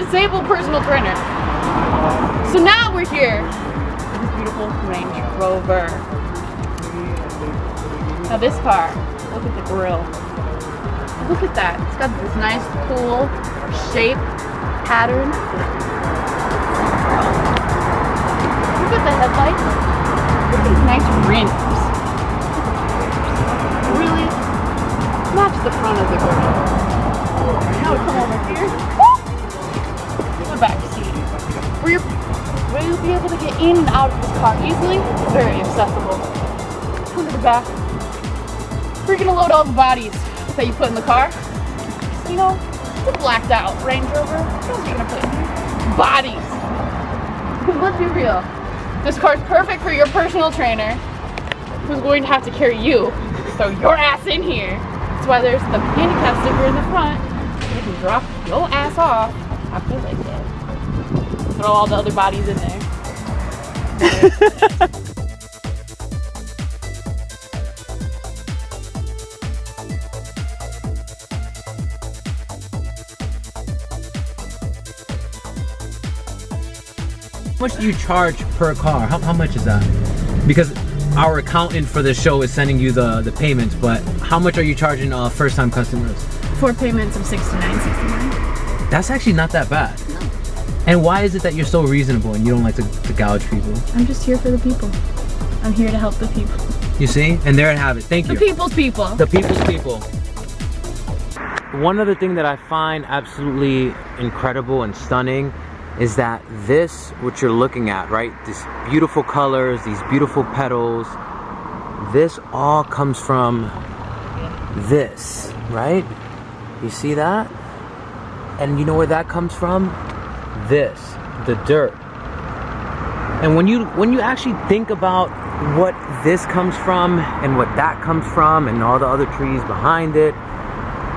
disabled personal trainer. So now we're here. This beautiful Range Rover. Now this car, look at the grill. Look at that. It's got this nice, cool shape, pattern. Look at the headlights. Look at these nice rims. Really match the front of the grill. Now we come over here. The back seat. Where you'll be able to get in and out of this car easily. Very accessible. Come to the back. We're gonna load all the bodies that you put in the car. You know, it's a blacked out Range Rover. What are you gonna put in here? Bodies. Let's be real. This car's perfect for your personal trainer who's going to have to carry you. So your ass in here. That's why there's the handicap sticker in the front. You can drop your ass off after leg day. Throw all the other bodies in there. How much do you charge per car? How much is that? Because our accountant for the show is sending you the payments, but how much are you charging first-time customers? 4 payments of $69.69. That's actually not that bad. No. And why is it that you're so reasonable and you don't like to gouge people? I'm just here for the people. I'm here to help the people. You see? And there I have it. Thank you. The people's people. The people's people. One other thing that I find absolutely incredible and stunning is that this, what you're looking at, right? These beautiful colors, these beautiful petals, this all comes from this, right? You see that? And you know where that comes from? This, the dirt. And when you actually think about what this comes from and what that comes from and all the other trees behind it,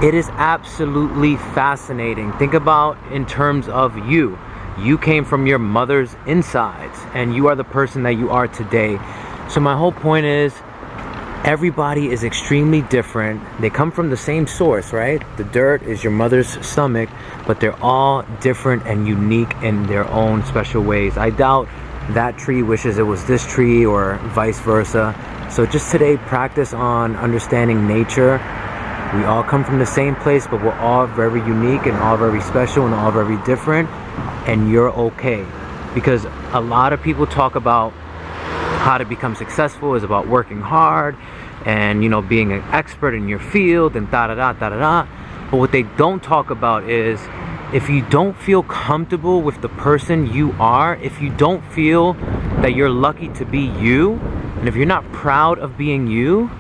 it is absolutely fascinating. Think about in terms of you. You came from your mother's insides and you are the person that you are today. So my whole point is everybody is extremely different. They come from the same source, right? The dirt is your mother's stomach, but they're all different and unique in their own special ways. I doubt that tree wishes it was this tree or vice versa. So just today, practice on understanding nature. We all come from the same place, but we're all very unique and all very special and all very different. And you're okay. Because a lot of people talk about how to become successful is about working hard and, you know, being an expert in your field and da-da-da. But what they don't talk about is if you don't feel comfortable with the person you are, if you don't feel that you're lucky to be you, and if you're not proud of being you,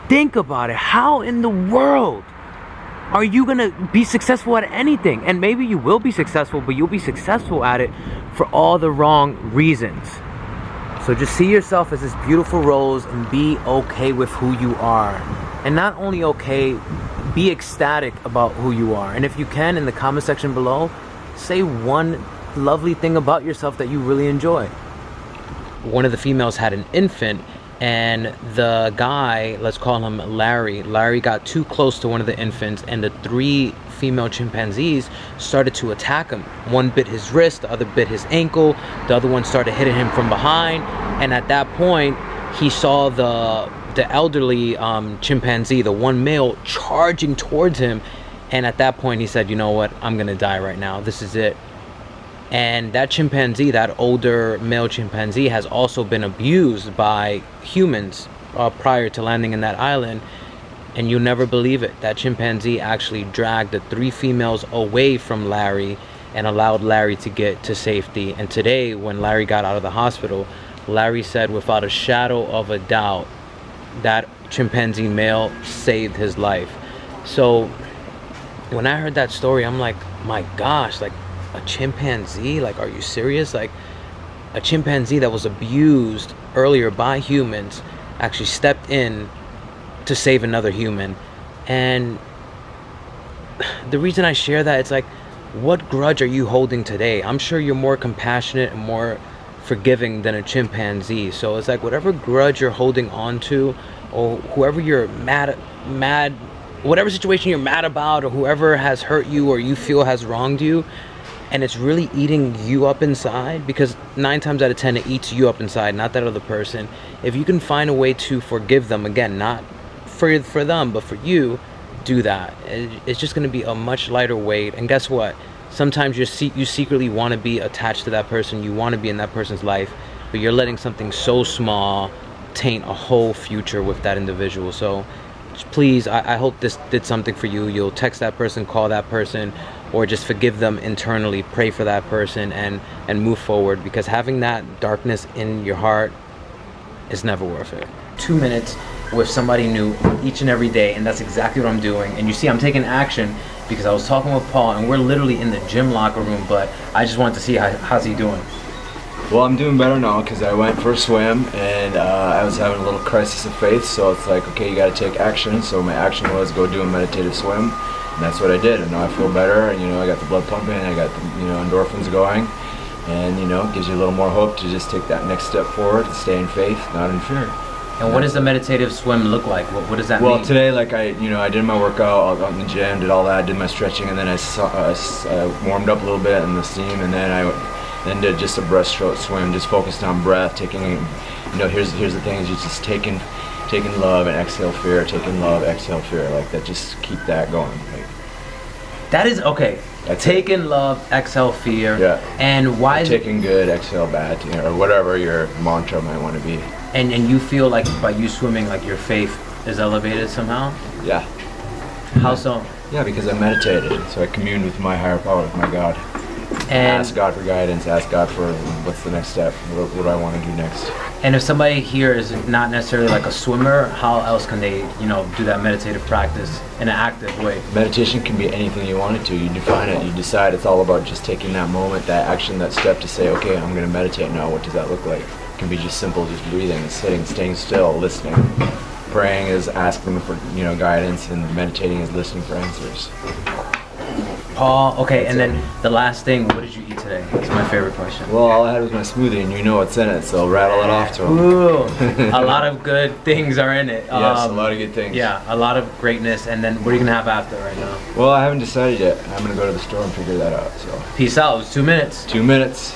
think about it. How in the world are you gonna be successful at anything? And maybe you will be successful, but you'll be successful at it for all the wrong reasons. So just see yourself as this beautiful rose and be okay with who you are. And not only okay, be ecstatic about who you are. And if you can, in the comment section below, say one lovely thing about yourself that you really enjoy. One of the females had an infant, and the guy, let's call him Larry got too close to one of the infants, and the 3 female chimpanzees started to attack him. One bit his wrist, the other bit his ankle, the other one started hitting him from behind. And at that point, he saw the elderly chimpanzee, the one male, charging towards him. And at that point, he said, you know what, I'm gonna die right now. This is it. And that chimpanzee, that older male chimpanzee, has also been abused by humans prior to landing in that island. And you'll never believe it. That chimpanzee actually dragged the 3 females away from Larry and allowed Larry to get to safety. And today, when Larry got out of the hospital, Larry said without a shadow of a doubt, that chimpanzee male saved his life. So when I heard that story, I'm like, my gosh, like a chimpanzee? Like, are you serious? Like a chimpanzee that was abused earlier by humans actually stepped in to save another human. And the reason I share that, it's like, what grudge are you holding today? I'm sure you're more compassionate and more forgiving than a chimpanzee. So it's like, whatever grudge you're holding on to, or whoever you're mad, whatever situation you're mad about, or whoever has hurt you or you feel has wronged you, and it's really eating you up inside, because 9 times out of 10 it eats you up inside, not that other person. If you can find a way to forgive them, again, not for them but for you, do that. It's just going to be a much lighter weight. And guess what, sometimes you secretly want to be attached to that person, you want to be in that person's life, but you're letting something so small taint a whole future with that individual. So please, I hope this did something for you. You'll text that person, call that person, or just forgive them internally, pray for that person, and move forward, because having that darkness in your heart is never worth it. 2 minutes with somebody new each and every day, and that's exactly what I'm doing. And you see, I'm taking action because I was talking with Paul, and we're literally in the gym locker room, but I just wanted to see how's he doing. Well, I'm doing better now because I went for a swim, and I was having a little crisis of faith, so it's like, okay, you got to take action. So my action was go do a meditative swim, and that's what I did, and now I feel better, and I got the blood pumping, I got the endorphins going, and it gives you a little more hope to just take that next step forward, to stay in faith, not in fear. And what does the meditative swim look like? What does that mean? Well, today, like I did my workout out in the gym, did all that, did my stretching, and then I warmed up a little bit in the steam, and then I did just a breaststroke swim, just focused on breath, taking, here's the thing, is you just taking love and exhale fear, taking love, exhale fear, like that, just keep that going. Like, that is, okay, taking love, exhale fear, yeah. And why is taking good, exhale bad, or whatever your mantra might want to be. And you feel like by you swimming, like your faith is elevated somehow? Yeah. How so? Yeah, because I meditated, so I communed with my higher power, with my God. And ask God for guidance, ask God for what's the next step, what do I want to do next. And if somebody here is not necessarily like a swimmer, how else can they, do that meditative practice in an active way? Meditation can be anything you want it to. You define it, you decide. It's all about just taking that moment, that action, that step to say, okay, I'm going to meditate now. What does that look like? It can be just simple, just breathing, sitting, staying still, listening. Praying is asking for guidance, and meditating is listening for answers. Paul, okay, and then the last thing, what did you eat today? That's my favorite question. Well, all I had was my smoothie, and you know what's in it, so rattle it off to them. Ooh, a lot of good things are in it. Yes, a lot of good things. Yeah, a lot of greatness. And then what are you going to have after right now? Well, I haven't decided yet. I'm going to go to the store and figure that out. So Peace out. It was 2 minutes. 2 minutes.